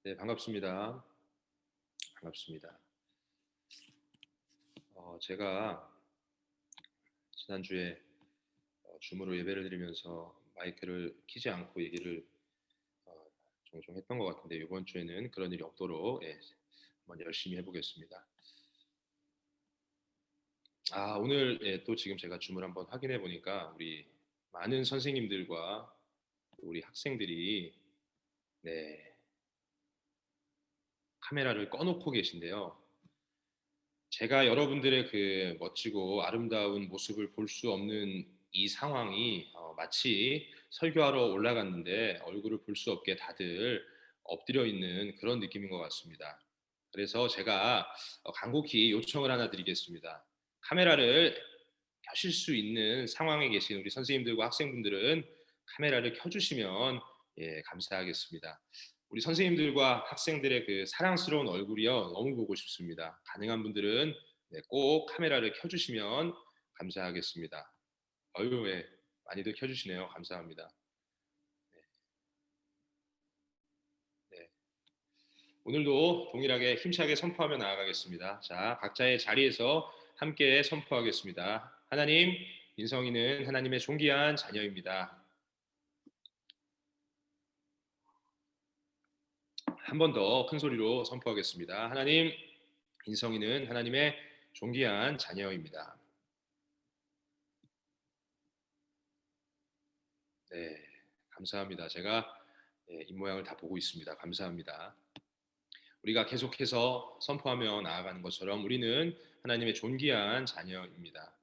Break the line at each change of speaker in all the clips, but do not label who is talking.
네, 반갑습니다. 반갑습니다. 제가 지난주에 줌으로 예배를 드리면서 마이크를 켜지 않고 얘기를 어, 종종 했던 것 같은데 이번 주에는 그런 일이 없도록 한번 열심히 해보겠습니다. 오늘 또 지금 제가 줌을 한번 확인해 보니까 우리 많은 선생님들과 우리 학생들이 네, 카메라를 꺼놓고 계신데요. 제가 여러분들의 그 멋지고 아름다운 모습을 볼 수 없는 이 상황이 마치 설교하러 올라갔는데 얼굴을 볼 수 없게 다들 엎드려 있는 그런 느낌인 것 같습니다. 그래서 제가 간곡히 요청을 하나 드리겠습니다. 카메라를 켜실 수 있는 상황에 계신 우리 선생님들과 학생분들은 카메라를 켜주시면 감사하겠습니다. 우리 선생님들과 학생들의 그 사랑스러운 얼굴이요 너무 보고 싶습니다. 가능한 분들은 꼭 카메라를 켜주시면 감사하겠습니다. 어유, 많이들 켜주시네요. 감사합니다. 네. 오늘도 동일하게 힘차게 선포하며 나아가겠습니다. 자, 각자의 자리에서 함께 선포하겠습니다. 하나님, 인성이는 하나님의 존귀한 자녀입니다. 한 번 더 큰 소리로 선포하겠습니다. 하나님, 인성이는 하나님의 존귀한 자녀입니다. 네, 감사합니다. 제가 입모양을 다 보고 있습니다. 감사합니다. 우리가 계속해서 선포하며 나아가는 것처럼 우리는 하나님의 존귀한 자녀입니다.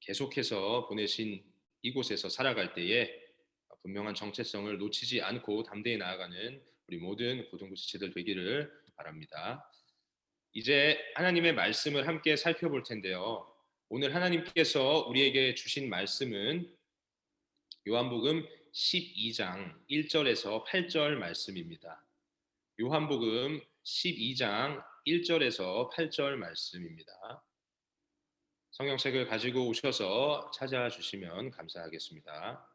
계속해서 보내신 이곳에서 살아갈 때에 분명한 정체성을 놓치지 않고 담대히 나아가는 우리 모든 고등부 지체들 되기를 바랍니다. 이제 하나님의 말씀을 함께 살펴볼 텐데요. 오늘 하나님께서 우리에게 주신 말씀은 요한복음 12장 1절에서 8절 말씀입니다. 요한복음 12장 1절에서 8절 말씀입니다. 성경책을 가지고 오셔서 찾아주시면 감사하겠습니다.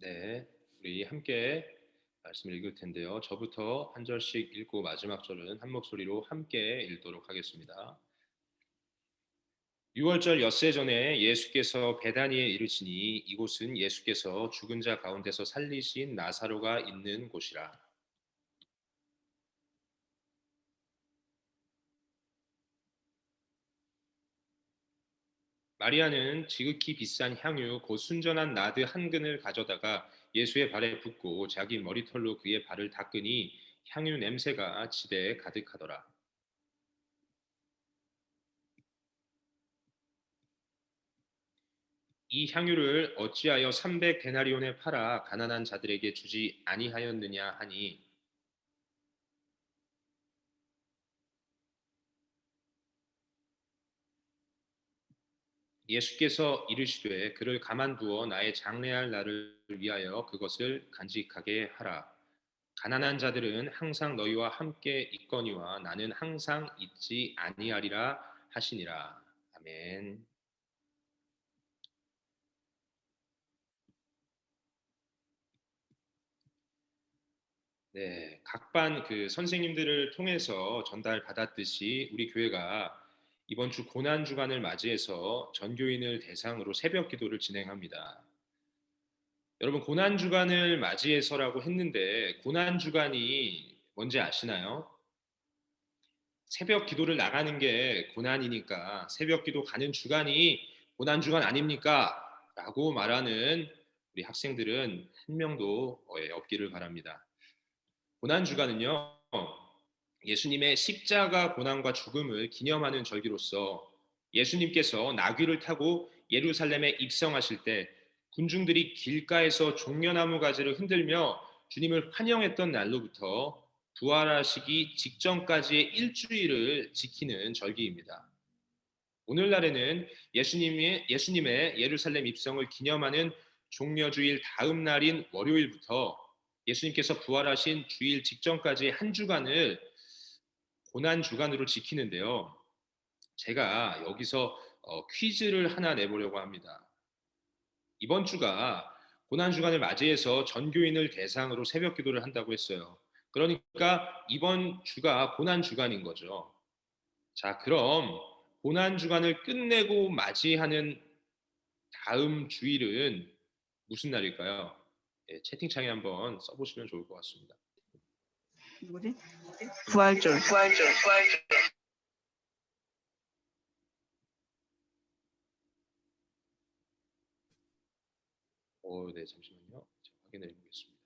네, 우리 함께 말씀을 읽을 텐데요. 저부터 한 절씩 읽고 마지막 절은 한 목소리로 함께 읽도록 하겠습니다. 6월절 엿새 전에 예수께서 베다니에 이르시니 이곳은 예수께서 죽은 자 가운데서 살리신 나사로가 있는 곳이라. 마리아는 지극히 비싼 향유 곧 순전한 나드 한 근을 가져다가 예수의 발에 붓고 자기 머리털로 그의 발을 닦으니 향유 냄새가 지대에 가득하더라. 이 향유를 어찌하여 300데나리온에 팔아 가난한 자들에게 주지 아니하였느냐 하니 예수께서 이르시되 그를 가만두어 나의 장래할 날을 위하여 그것을 간직하게 하라. 가난한 자들은 항상 너희와 함께 있거니와 나는 항상 있지 아니하리라 하시니라. 아멘. 네, 각반 그 선생님들을 통해서 전달받았듯이 우리 교회가 이번 주 고난 주간을 맞이해서 전교인을 대상으로 새벽 기도를 진행합니다. 여러분 고난 주간을 맞이해서라고 했는데 고난 주간이 뭔지 아시나요? 새벽 기도를 나가는 게 고난이니까 새벽 기도 가는 주간이 고난 주간 아닙니까? 라고 말하는 우리 학생들은 한 명도 없기를 바랍니다. 고난 주간은요. 예수님의 십자가 고난과 죽음을 기념하는 절기로서 예수님께서 나귀를 타고 예루살렘에 입성하실 때 군중들이 길가에서 종려나무 가지를 흔들며 주님을 환영했던 날로부터 부활하시기 직전까지의 일주일을 지키는 절기입니다. 오늘날에는 예수님의 예루살렘 입성을 기념하는 종려주일 다음 날인 월요일부터 예수님께서 부활하신 주일 직전까지 한 주간을 고난 주간으로 지키는데요. 제가 여기서 퀴즈를 하나 내보려고 합니다. 이번 주가 고난 주간을 맞이해서 전교인을 대상으로 새벽 기도를 한다고 했어요. 그러니까 이번 주가 고난 주간인 거죠. 자, 그럼 고난 주간을 끝내고 맞이하는 다음 주일은 무슨 날일까요? 예, 채팅창에 한번 써보시면 좋을 것 같습니다.
누구지? 부활절.
네, 잠시만요. 제가 확인해 보겠습니다.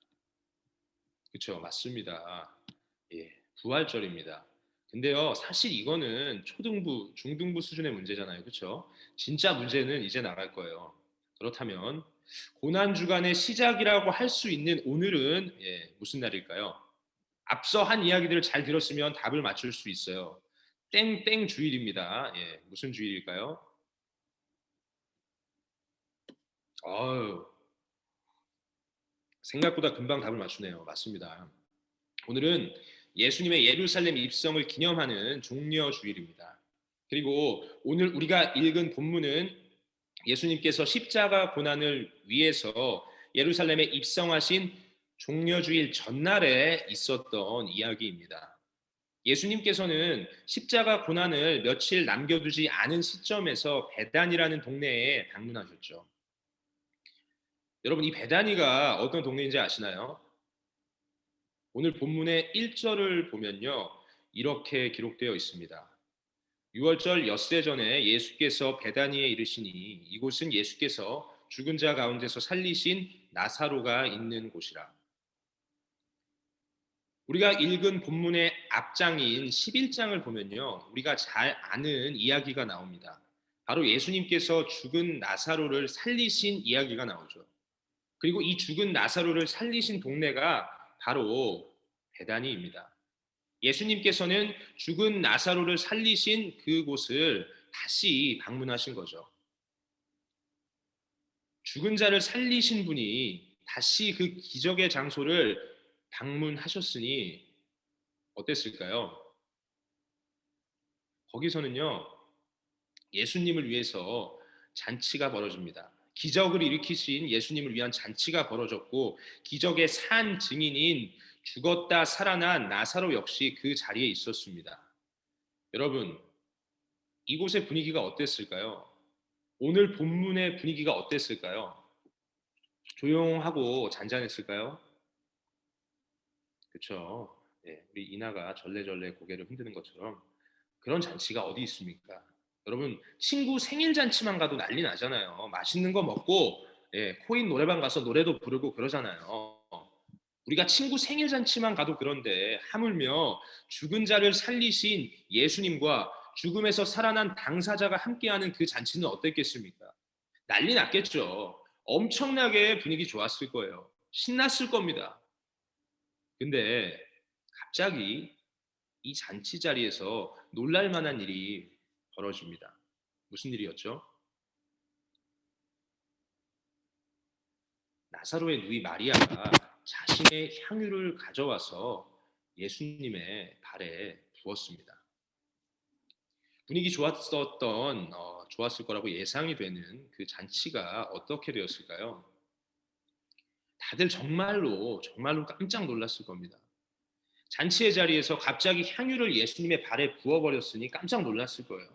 그렇죠, 맞습니다. 예, 부활절입니다. 근데요, 사실 이거는 초등부, 중등부 수준의 문제잖아요. 그렇죠? 진짜 문제는 이제 나갈 거예요. 그렇다면 고난 주간의 시작이라고 할 수 있는 오늘은 무슨 날일까요? 앞서 한 이야기들을 잘 들었으면 답을 맞출 수 있어요. 땡땡 주일입니다. 예, 무슨 주일일까요? 아유, 생각보다 금방 답을 맞추네요. 맞습니다. 오늘은 예수님의 예루살렘 입성을 기념하는 종려 주일입니다. 그리고 오늘 우리가 읽은 본문은 예수님께서 십자가 고난을 위해서 예루살렘에 입성하신 종려주일 전날에 있었던 이야기입니다. 예수님께서는 십자가 고난을 며칠 남겨두지 않은 시점에서 베단이라는 동네에 방문하셨죠. 여러분, 이 베다니가 어떤 동네인지 아시나요? 오늘 본문의 1절을 보면요, 이렇게 기록되어 있습니다. 6월절 엿새 전에 예수께서 베다니에 이르시니 이곳은 예수께서 죽은 자 가운데서 살리신 나사로가 있는 곳이라. 우리가 읽은 본문의 앞장인 11장을 보면요, 우리가 잘 아는 이야기가 나옵니다. 바로 예수님께서 죽은 나사로를 살리신 이야기가 나오죠. 그리고 이 죽은 나사로를 살리신 동네가 바로 베다니입니다. 예수님께서는 죽은 나사로를 살리신 그곳을 다시 방문하신 거죠. 죽은 자를 살리신 분이 다시 그 기적의 장소를 방문하셨으니 어땠을까요? 거기서는요, 예수님을 위해서 잔치가 벌어집니다. 기적을 일으키신 예수님을 위한 잔치가 벌어졌고, 기적의 산 증인인 죽었다 살아난 나사로 역시 그 자리에 있었습니다. 여러분, 이곳의 분위기가 어땠을까요? 오늘 본문의 분위기가 어땠을까요? 조용하고 잔잔했을까요? 그렇죠. 네, 우리 이나가 절레절레 고개를 흔드는 것처럼 그런 잔치가 어디 있습니까? 여러분, 친구 생일 잔치만 가도 난리 나잖아요. 맛있는 거 먹고 코인 노래방 가서 노래도 부르고 그러잖아요. 우리가 친구 생일 잔치만 가도 그런데 하물며 죽은 자를 살리신 예수님과 죽음에서 살아난 당사자가 함께하는 그 잔치는 어땠겠습니까? 난리 났겠죠. 엄청나게 분위기 좋았을 거예요. 신났을 겁니다. 근데 갑자기 이 잔치 자리에서 놀랄 만한 일이 벌어집니다. 무슨 일이었죠? 나사로의 누이 마리아가 자신의 향유를 가져와서 예수님의 발에 부었습니다. 분위기 좋았을 거라고 예상이 되는 그 잔치가 어떻게 되었을까요? 다들 정말로 깜짝 놀랐을 겁니다. 잔치의 자리에서 갑자기 향유를 예수님의 발에 부어버렸으니 깜짝 놀랐을 거예요.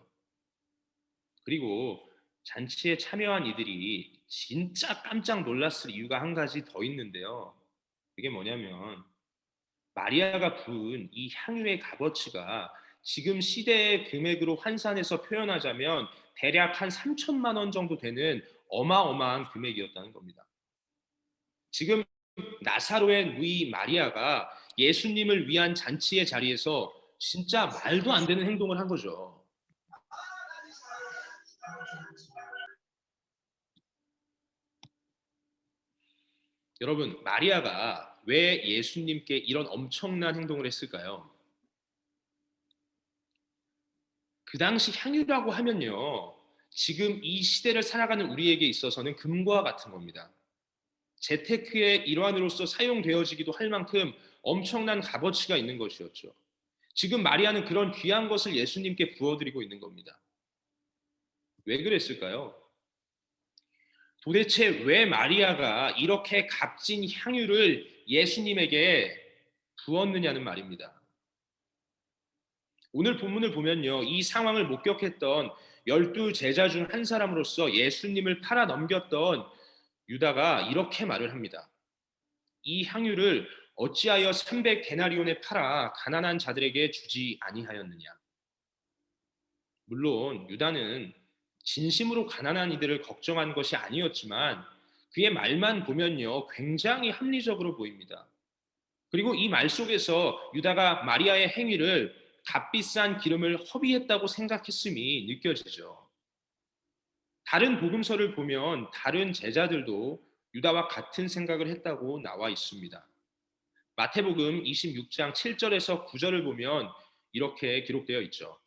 그리고 잔치에 참여한 이들이 진짜 깜짝 놀랐을 이유가 한 가지 더 있는데요. 그게 뭐냐면 마리아가 부은 이 향유의 값어치가 지금 시대의 금액으로 환산해서 표현하자면 대략 한 3천만 원 정도 되는 어마어마한 금액이었다는 겁니다. 지금 나사로의 누이 마리아가 예수님을 위한 잔치의 자리에서 진짜 말도 안 되는 행동을 한 거죠. 여러분, 마리아가 왜 예수님께 이런 엄청난 행동을 했을까요? 그 당시 향유라고 하면요, 지금 이 시대를 살아가는 우리에게 있어서는 금과 같은 겁니다. 재테크의 일환으로서 사용되어지기도 할 만큼 엄청난 값어치가 있는 것이었죠. 지금 마리아는 그런 귀한 것을 예수님께 부어드리고 있는 겁니다. 왜 그랬을까요? 도대체 왜 마리아가 이렇게 값진 향유를 예수님에게 부었느냐는 말입니다. 오늘 본문을 보면요, 이 상황을 목격했던 12제자 중 한 사람으로서 예수님을 팔아 넘겼던 유다가 이렇게 말을 합니다. 이 향유를 어찌하여 300데나리온에 팔아 가난한 자들에게 주지 아니하였느냐. 물론 유다는 진심으로 가난한 이들을 걱정한 것이 아니었지만 그의 말만 보면요, 굉장히 합리적으로 보입니다. 그리고 이 말 속에서 유다가 마리아의 행위를 값비싼 기름을 허비했다고 생각했음이 느껴지죠. 다른 복음서를 보면 다른 제자들도 유다와 같은 생각을 했다고 나와 있습니다. 마태복음 26장 7절에서 9절을 보면 이렇게 기록되어 있죠.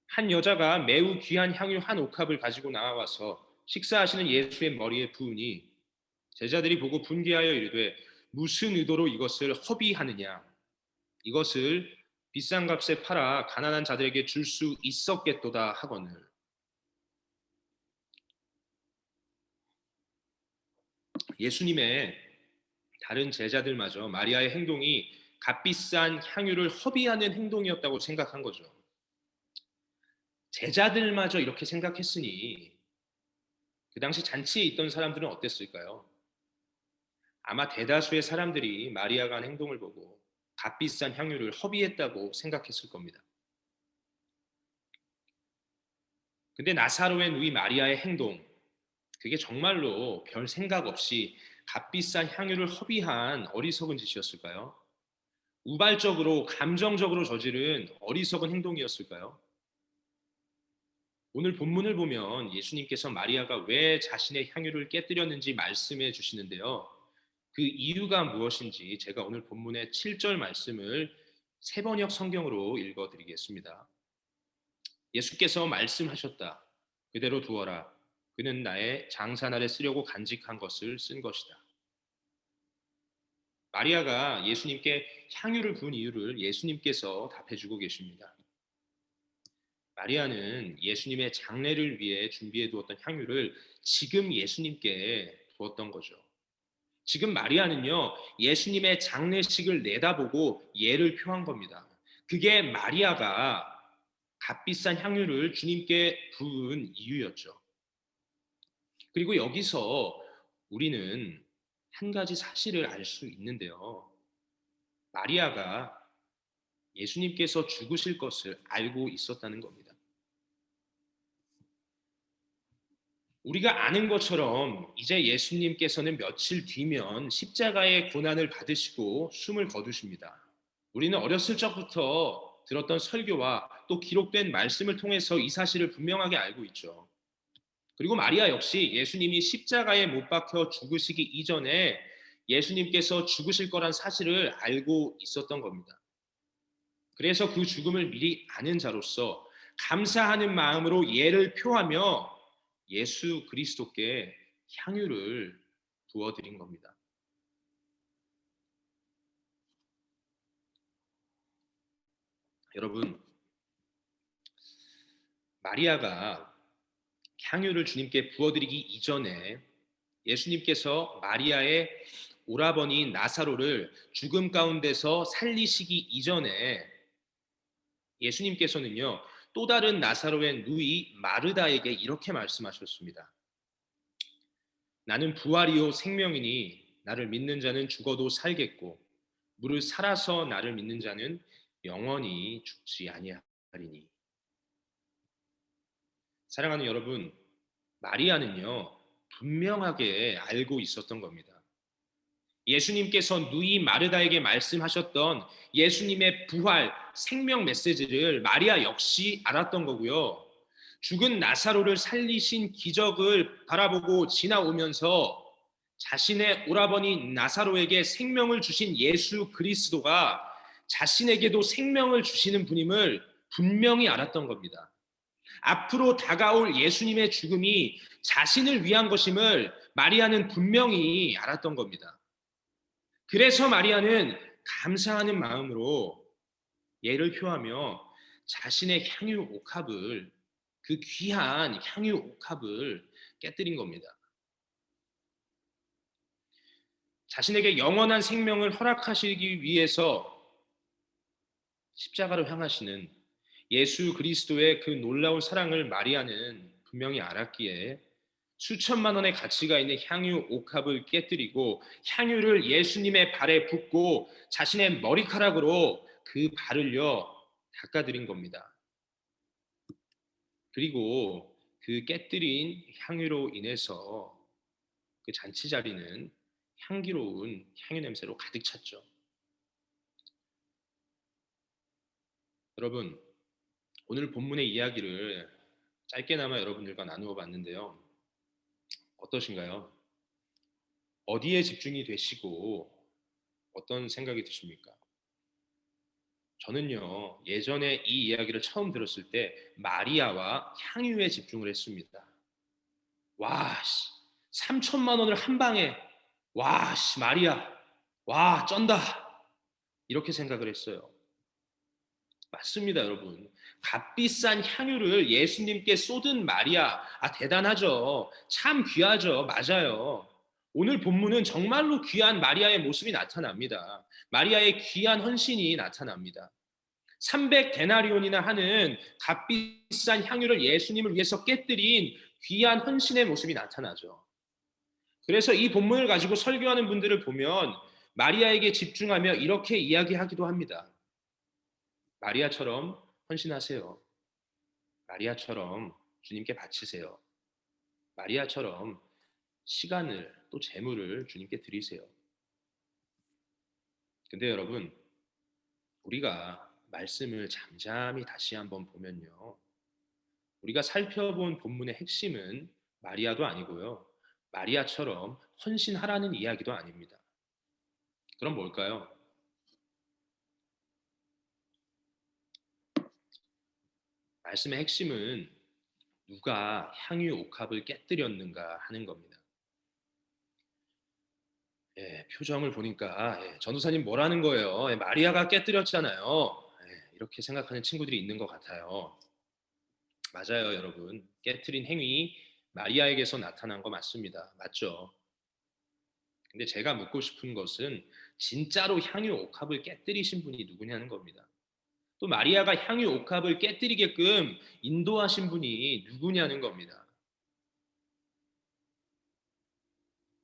한 여자가 매우 귀한 향유 한 옥합을 가지고 나와서 식사하시는 예수의 머리에 부으니 제자들이 보고 분개하여 이르되 무슨 의도로 이것을 허비하느냐. 이것을 비싼 값에 팔아 가난한 자들에게 줄 수 있었겠도다 하거늘. 예수님의 다른 제자들마저 마리아의 행동이 값비싼 향유를 허비하는 행동이었다고 생각한 거죠. 제자들마저 이렇게 생각했으니 그 당시 잔치에 있던 사람들은 어땠을까요? 아마 대다수의 사람들이 마리아가 한 행동을 보고 값비싼 향유를 허비했다고 생각했을 겁니다. 근데 나사로의 누이 마리아의 행동, 그게 정말로 별 생각 없이 값비싼 향유를 허비한 어리석은 짓이었을까요? 우발적으로 감정적으로 저지른 어리석은 행동이었을까요? 오늘 본문을 보면 예수님께서 마리아가 왜 자신의 향유를 깨뜨렸는지 말씀해 주시는데요. 그 이유가 무엇인지 제가 오늘 본문의 7절 말씀을 세번역 성경으로 읽어드리겠습니다. 예수께서 말씀하셨다. 그대로 두어라. 그는 나의 장사날에 쓰려고 간직한 것을 쓴 것이다. 마리아가 예수님께 향유를 부은 이유를 예수님께서 답해주고 계십니다. 마리아는 예수님의 장례를 위해 준비해 두었던 향유를 지금 예수님께 두었던 거죠. 지금 마리아는요, 예수님의 장례식을 내다보고 예를 표한 겁니다. 그게 마리아가 값비싼 향유를 주님께 부은 이유였죠. 그리고 여기서 우리는 한 가지 사실을 알 수 있는데요. 마리아가 예수님께서 죽으실 것을 알고 있었다는 겁니다. 우리가 아는 것처럼 이제 예수님께서는 며칠 뒤면 십자가의 고난을 받으시고 숨을 거두십니다. 우리는 어렸을 적부터 들었던 설교와 또 기록된 말씀을 통해서 이 사실을 분명하게 알고 있죠. 그리고 마리아 역시 예수님이 십자가에 못 박혀 죽으시기 이전에 예수님께서 죽으실 거란 사실을 알고 있었던 겁니다. 그래서 그 죽음을 미리 아는 자로서 감사하는 마음으로 예를 표하며 예수 그리스도께 향유를 부어드린 겁니다. 여러분, 마리아가 향유를 주님께 부어드리기 이전에 예수님께서 마리아의 오라버니 나사로를 죽음 가운데서 살리시기 이전에 예수님께서는요, 또 다른 나사로의 누이 마르다에게 이렇게 말씀하셨습니다. 나는 부활이요 생명이니 나를 믿는 자는 죽어도 살겠고 무릇 살아서 나를 믿는 자는 영원히 죽지 아니하리니. 사랑하는 여러분, 마리아는요, 분명하게 알고 있었던 겁니다. 예수님께서 누이 마르다에게 말씀하셨던 예수님의 부활, 생명 메시지를 마리아 역시 알았던 거고요. 죽은 나사로를 살리신 기적을 바라보고 지나오면서 자신의 오라버니 나사로에게 생명을 주신 예수 그리스도가 자신에게도 생명을 주시는 분임을 분명히 알았던 겁니다. 앞으로 다가올 예수님의 죽음이 자신을 위한 것임을 마리아는 분명히 알았던 겁니다. 그래서 마리아는 감사하는 마음으로 예를 표하며 자신의 향유 옥합을, 그 귀한 향유 옥합을 깨뜨린 겁니다. 자신에게 영원한 생명을 허락하시기 위해서 십자가로 향하시는 예수 그리스도의 그 놀라운 사랑을 마리아는 분명히 알았기에 수천만 원의 가치가 있는 향유 옥합을 깨뜨리고 향유를 예수님의 발에 붓고 자신의 머리카락으로 그 발을요 닦아드린 겁니다. 그리고 그 깨뜨린 향유로 인해서 그 잔치 자리는 향기로운 향유 냄새로 가득 찼죠. 여러분, 오늘 본문의 이야기를 짧게나마 여러분들과 나누어 봤는데요. 어떠신가요? 어디에 집중이 되시고 어떤 생각이 드십니까? 저는요, 예전에 이 이야기를 처음 들었을 때 마리아와 향유에 집중을 했습니다. 와, 3천만 원을 한 방에, 와, 마리아, 와, 쩐다. 이렇게 생각을 했어요. 맞습니다, 여러분. 값비싼 향유를 예수님께 쏟은 마리아, 대단하죠. 참 귀하죠. 맞아요. 오늘 본문은 정말로 귀한 마리아의 모습이 나타납니다. 마리아의 귀한 헌신이 나타납니다. 300데나리온이나 하는 값비싼 향유를 예수님을 위해서 깨뜨린 귀한 헌신의 모습이 나타나죠. 그래서 이 본문을 가지고 설교하는 분들을 보면 마리아에게 집중하며 이렇게 이야기하기도 합니다. 마리아처럼 헌신하세요. 마리아처럼 주님께 바치세요. 마리아처럼 시간을 또 재물을 주님께 드리세요. 근데 여러분, 우리가 말씀을 잠잠히 다시 한번 보면요. 우리가 살펴본 본문의 핵심은 마리아도 아니고요. 마리아처럼 헌신하라는 이야기도 아닙니다. 그럼 뭘까요? 말씀의 핵심은 누가 향유 옥합을 깨뜨렸는가 하는 겁니다. 표정을 보니까 전도사님 뭐라는 거예요? 마리아가 깨뜨렸잖아요. 이렇게 생각하는 친구들이 있는 것 같아요. 맞아요, 여러분. 깨뜨린 행위 마리아에게서 나타난 거 맞습니다. 맞죠? 근데 제가 묻고 싶은 것은 진짜로 향유 옥합을 깨뜨리신 분이 누구냐는 겁니다. 또 마리아가 향유 옥합을 깨뜨리게끔 인도하신 분이 누구냐는 겁니다.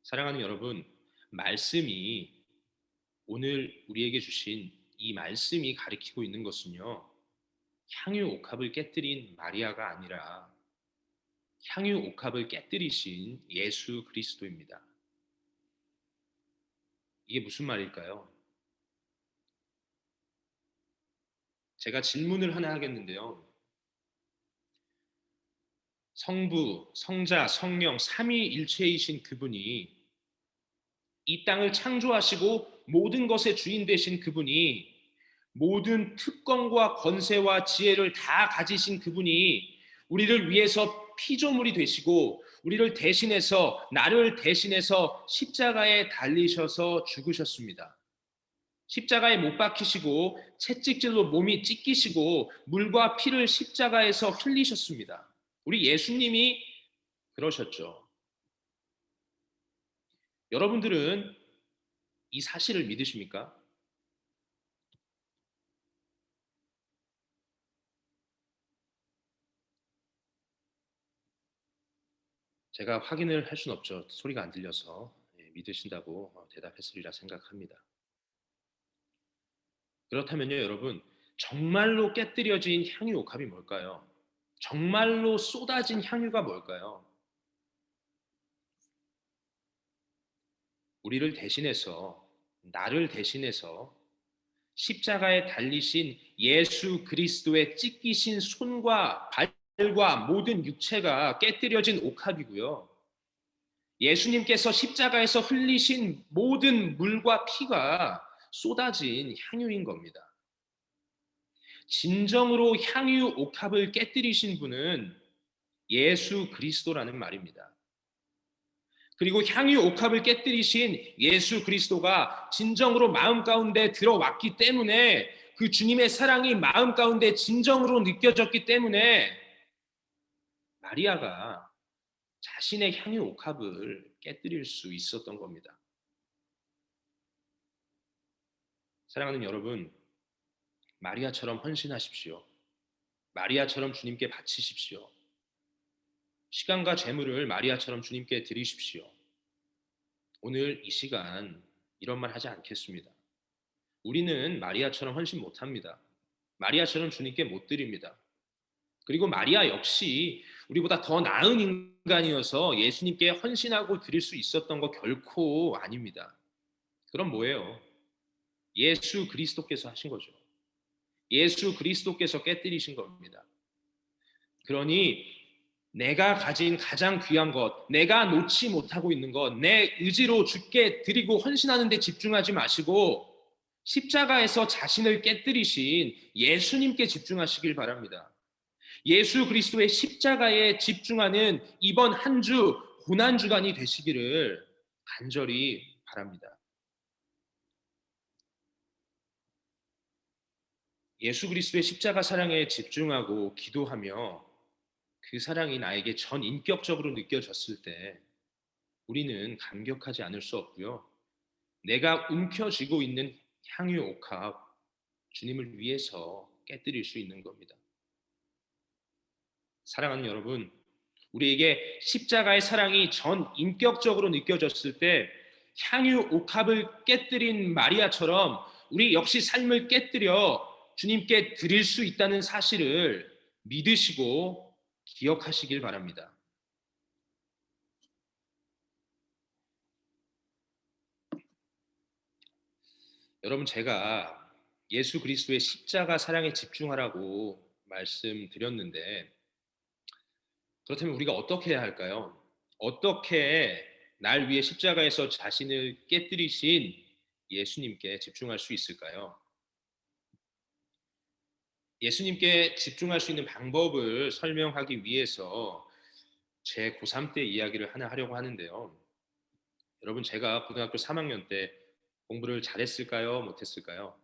사랑하는 여러분, 말씀이 오늘 우리에게 주신 이 말씀이 가리키고 있는 것은요. 향유 옥합을 깨뜨린 마리아가 아니라 향유 옥합을 깨뜨리신 예수 그리스도입니다. 이게 무슨 말일까요? 제가 질문을 하나 하겠는데요. 성부, 성자, 성령 삼위일체이신 그분이 이 땅을 창조하시고 모든 것의 주인 되신 그분이 모든 특권과 권세와 지혜를 다 가지신 그분이 우리를 위해서 피조물이 되시고 우리를 대신해서 나를 대신해서 십자가에 달리셔서 죽으셨습니다. 십자가에 못 박히시고 채찍질로 몸이 찢기시고 물과 피를 십자가에서 흘리셨습니다. 우리 예수님이 그러셨죠. 여러분들은 이 사실을 믿으십니까? 제가 확인을 할 수는 없죠. 소리가 안 들려서 믿으신다고 대답했으리라 생각합니다. 그렇다면요, 여러분, 정말로 깨뜨려진 향유 옥합이 뭘까요? 정말로 쏟아진 향유가 뭘까요? 우리를 대신해서, 나를 대신해서 십자가에 달리신 예수 그리스도의 찢기신 손과 발과 모든 육체가 깨뜨려진 옥합이고요. 예수님께서 십자가에서 흘리신 모든 물과 피가 쏟아진 향유인 겁니다. 진정으로 향유 옥합을 깨뜨리신 분은 예수 그리스도라는 말입니다. 그리고 향유 옥합을 깨뜨리신 예수 그리스도가 진정으로 마음 가운데 들어왔기 때문에, 그 주님의 사랑이 마음 가운데 진정으로 느껴졌기 때문에 마리아가 자신의 향유 옥합을 깨뜨릴 수 있었던 겁니다. 사랑하는 여러분, 마리아처럼 헌신하십시오. 마리아처럼 주님께 바치십시오. 시간과 재물을 마리아처럼 주님께 드리십시오. 오늘 이 시간 이런 말 하지 않겠습니다. 우리는 마리아처럼 헌신 못합니다. 마리아처럼 주님께 못 드립니다. 그리고 마리아 역시 우리보다 더 나은 인간이어서 예수님께 헌신하고 드릴 수 있었던 거 결코 아닙니다. 그럼 뭐예요? 예수 그리스도께서 하신 거죠. 예수 그리스도께서 깨뜨리신 겁니다. 그러니 내가 가진 가장 귀한 것, 내가 놓지 못하고 있는 것, 내 의지로 주께 드리고 헌신하는 데 집중하지 마시고 십자가에서 자신을 깨뜨리신 예수님께 집중하시길 바랍니다. 예수 그리스도의 십자가에 집중하는 이번 한 주 고난주간이 되시기를 간절히 바랍니다. 예수 그리스도의 십자가 사랑에 집중하고 기도하며 그 사랑이 나에게 전 인격적으로 느껴졌을 때 우리는 감격하지 않을 수 없고요. 내가 움켜쥐고 있는 향유 옥합, 주님을 위해서 깨뜨릴 수 있는 겁니다. 사랑하는 여러분, 우리에게 십자가의 사랑이 전 인격적으로 느껴졌을 때 향유 옥합을 깨뜨린 마리아처럼 우리 역시 삶을 깨뜨려 주님께 드릴 수 있다는 사실을 믿으시고 기억하시길 바랍니다. 여러분, 제가 예수 그리스도의 십자가 사랑에 집중하라고 말씀드렸는데, 그렇다면 우리가 어떻게 해야 할까요? 어떻게 날 위해 십자가에서 자신을 깨뜨리신 예수님께 집중할 수 있을까요? 예수님께 집중할 수 있는 방법을 설명하기 위해서 제 고3 때 이야기를 하나 하려고 하는데요. 여러분, 제가 고등학교 3학년 때 공부를 잘했을까요? 못했을까요?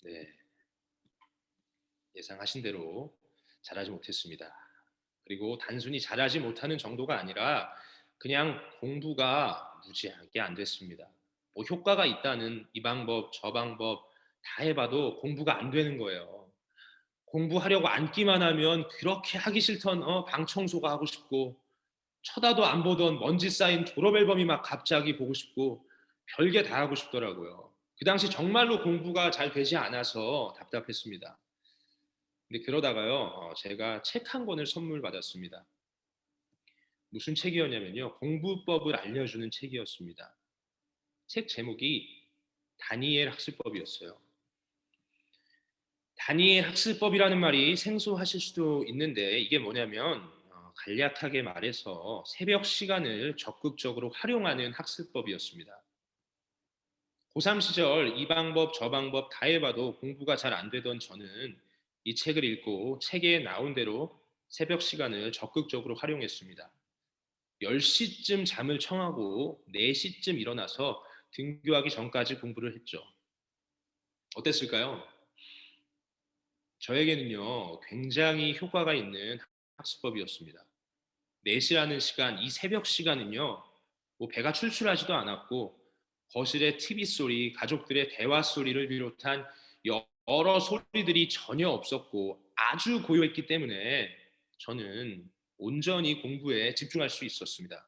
네, 예상하신 대로 잘하지 못했습니다. 그리고 단순히 잘하지 못하는 정도가 아니라 그냥 공부가 무지하게 안 됐습니다. 뭐 효과가 있다는 이 방법, 저 방법 다 해봐도 공부가 안 되는 거예요. 공부하려고 앉기만 하면 그렇게 하기 싫던 방 청소가 하고 싶고, 쳐다도 안 보던 먼지 쌓인 졸업 앨범이 막 갑자기 보고 싶고, 별게 다 하고 싶더라고요. 그 당시 정말로 공부가 잘 되지 않아서 답답했습니다. 근데 그러다가요, 제가 책 한 권을 선물 받았습니다. 무슨 책이었냐면요, 공부법을 알려주는 책이었습니다. 책 제목이 다니엘 학습법이었어요. 다니엘 학습법이라는 말이 생소하실 수도 있는데, 이게 뭐냐면 간략하게 말해서 새벽 시간을 적극적으로 활용하는 학습법이었습니다. 고3 시절 이 방법 저 방법 다 해봐도 공부가 잘 안 되던 저는 이 책을 읽고 책에 나온 대로 새벽 시간을 적극적으로 활용했습니다. 10시쯤 잠을 청하고 4시쯤 일어나서 등교하기 전까지 공부를 했죠. 어땠을까요? 저에게는요, 굉장히 효과가 있는 학습법이었습니다. 4시라는 시간, 이 새벽 시간은요, 뭐 배가 출출하지도 않았고, 거실의 TV 소리, 가족들의 대화 소리를 비롯한 여러 소리들이 전혀 없었고, 아주 고요했기 때문에 저는 온전히 공부에 집중할 수 있었습니다.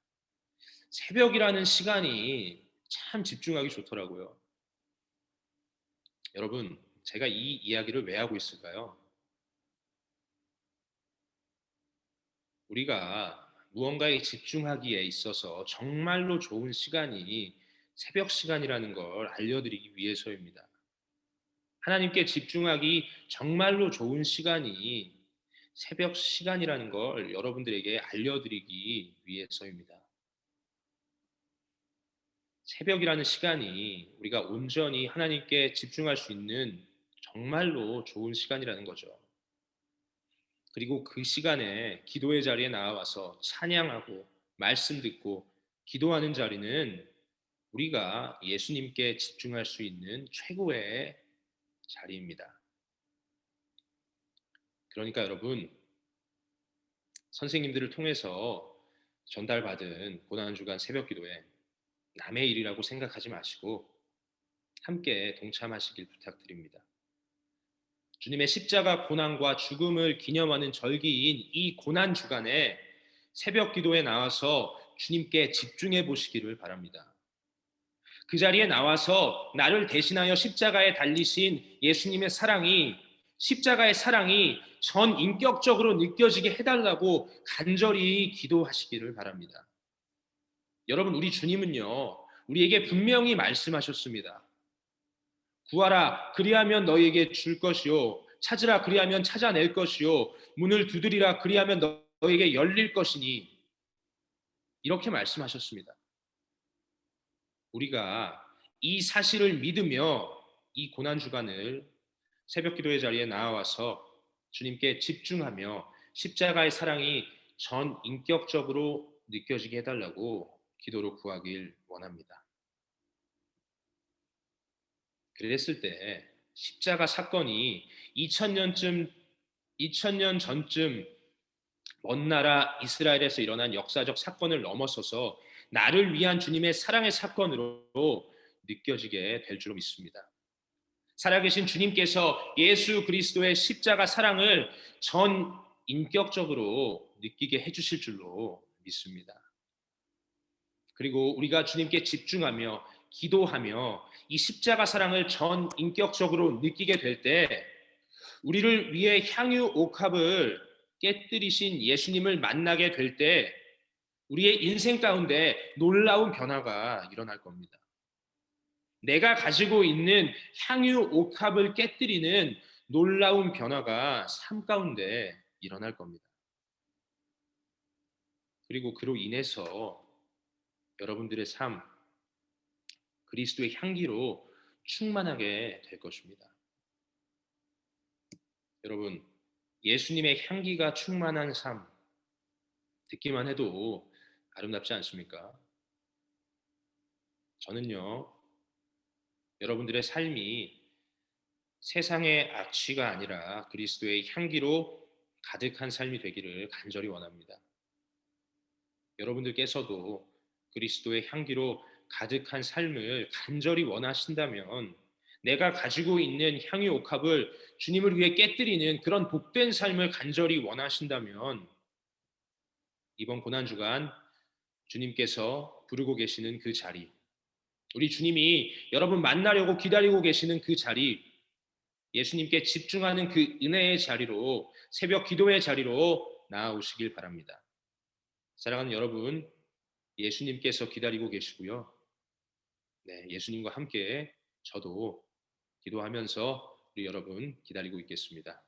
새벽이라는 시간이 참 집중하기 좋더라고요. 여러분, 제가 이 이야기를 왜 하고 있을까요? 우리가 무언가에 집중하기에 있어서 정말로 좋은 시간이 새벽 시간이라는 걸 알려드리기 위해서입니다. 하나님께 집중하기 정말로 좋은 시간이 새벽 시간이라는 걸 여러분들에게 알려드리기 위해서입니다. 새벽이라는 시간이 우리가 온전히 하나님께 집중할 수 있는 정말로 좋은 시간이라는 거죠. 그리고 그 시간에 기도의 자리에 나와서 찬양하고 말씀 듣고 기도하는 자리는 우리가 예수님께 집중할 수 있는 최고의 자리입니다. 그러니까 여러분, 선생님들을 통해서 전달받은 고난주간 새벽 기도에 남의 일이라고 생각하지 마시고 함께 동참하시길 부탁드립니다. 주님의 십자가 고난과 죽음을 기념하는 절기인 이 고난 주간에 새벽 기도에 나와서 주님께 집중해 보시기를 바랍니다. 그 자리에 나와서 나를 대신하여 십자가에 달리신 예수님의 사랑이, 십자가의 사랑이 전 인격적으로 느껴지게 해달라고 간절히 기도하시기를 바랍니다. 여러분, 우리 주님은요, 우리에게 분명히 말씀하셨습니다. 구하라, 그리하면 너희에게 줄 것이요, 찾으라, 그리하면 찾아낼 것이요, 문을 두드리라, 그리하면 너희에게 열릴 것이니, 이렇게 말씀하셨습니다. 우리가 이 사실을 믿으며 이 고난주간을 새벽 기도의 자리에 나와서 주님께 집중하며 십자가의 사랑이 전 인격적으로 느껴지게 해달라고 기도로 구하길 원합니다. 그랬을 때 십자가 사건이 2000년 전쯤 먼 나라 이스라엘에서 일어난 역사적 사건을 넘어서서 나를 위한 주님의 사랑의 사건으로 느껴지게 될 줄로 믿습니다. 살아계신 주님께서 예수 그리스도의 십자가 사랑을 전 인격적으로 느끼게 해주실 줄로 믿습니다. 그리고 우리가 주님께 집중하며 기도하며 이 십자가 사랑을 전 인격적으로 느끼게 될 때 우리를 위해 향유 옥합을 깨뜨리신 예수님을 만나게 될 때 우리의 인생 가운데 놀라운 변화가 일어날 겁니다. 내가 가지고 있는 향유 옥합을 깨뜨리는 놀라운 변화가 삶 가운데 일어날 겁니다. 그리고 그로 인해서 여러분들의 삶, 그리스도의 향기로 충만하게 될 것입니다. 여러분, 예수님의 향기가 충만한 삶, 듣기만 해도 아름답지 않습니까? 저는요, 여러분들의 삶이 세상의 악취가 아니라 그리스도의 향기로 가득한 삶이 되기를 간절히 원합니다. 여러분들께서도 그리스도의 향기로 가득한 삶을 간절히 원하신다면 내가 가지고 있는 향유 옥합을 주님을 위해 깨뜨리는 그런 복된 삶을 간절히 원하신다면 이번 고난주간 주님께서 부르고 계시는 그 자리, 우리 주님이 여러분 만나려고 기다리고 계시는 그 자리, 예수님께 집중하는 그 은혜의 자리로, 새벽 기도의 자리로 나아오시길 바랍니다. 사랑하는 여러분, 예수님께서 기다리고 계시고요. 네, 예수님과 함께 저도 기도하면서 우리 여러분 기다리고 있겠습니다.